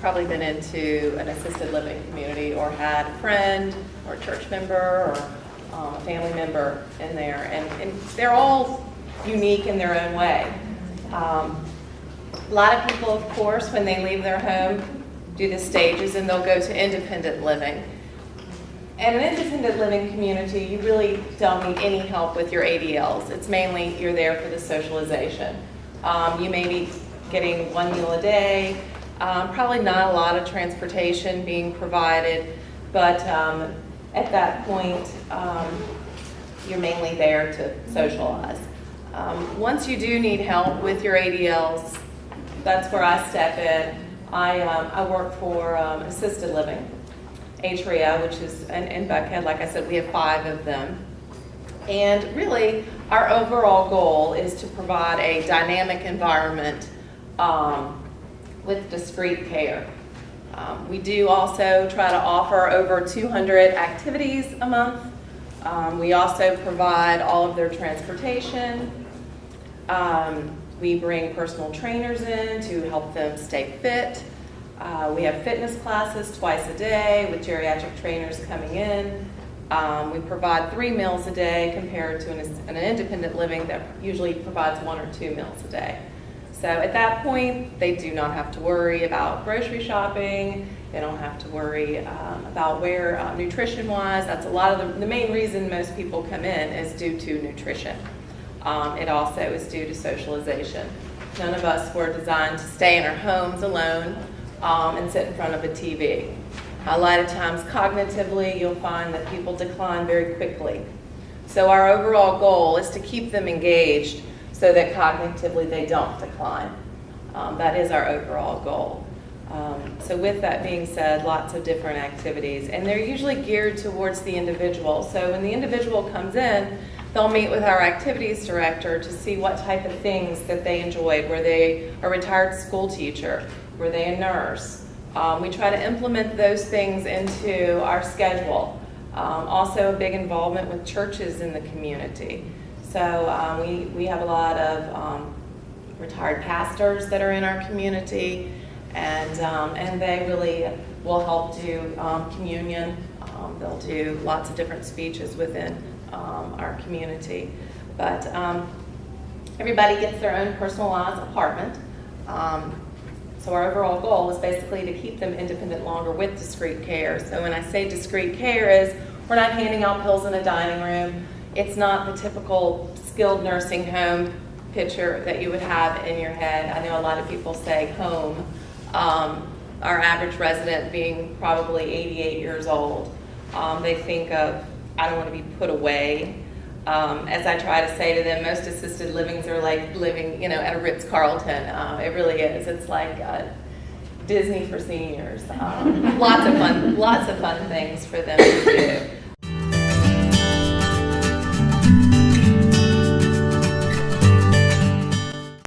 probably been into an assisted living community or had a friend or a church member or a family member in there. And they're all unique in their own way. A lot of people, of course, when they leave their home, do the stages and they'll go to independent living. In an independent living community, you really don't need any help with your ADLs. It's mainly you're there for the socialization. You may be getting one meal a day, probably not a lot of transportation being provided, but at that point, you're mainly there to socialize. Once you do need help with your ADLs, that's where I step in. I work for assisted living, Atria, which is in Buckhead. Like I said, we have 5 of them. And really, our overall goal is to provide a dynamic environment with discreet care. We do also try to offer over 200 activities a month. We also provide all of their transportation. We bring personal trainers in to help them stay fit. We have fitness classes twice a day with geriatric trainers coming in. We provide 3 meals a day compared to an independent living that usually provides 1 or 2 meals a day. So at that point, they do not have to worry about grocery shopping. They don't have to worry about where nutrition-wise. That's a lot of the main reason most people come in is due to nutrition. It also is due to socialization. None of us were designed to stay in our homes alone and sit in front of a TV. A lot of times cognitively, you'll find that people decline very quickly. So our overall goal is to keep them engaged so that cognitively they don't decline. That is our overall goal. So with that being said, lots of different activities, and they're usually geared towards the individual. So when the individual comes in, they'll meet with our activities director to see what type of things that they enjoyed. Were they a retired school teacher? Were they a nurse? We try to implement those things into our schedule. Also a big involvement with churches in the community. So we have a lot of retired pastors that are in our community, and they really will help do communion. They'll do lots of different speeches within our community. But everybody gets their own personalized apartment. So our overall goal is basically to keep them independent longer with discreet care. So when I say discreet care is we're not handing out pills in a dining room. It's not the typical skilled nursing home picture that you would have in your head. I know a lot of people say home. Our average resident being probably 88 years old. They think of, I don't want to be put away. As I try to say to them, most assisted livings are like living, at a Ritz-Carlton. It really is. It's like Disney for seniors. Lots of fun things for them to do.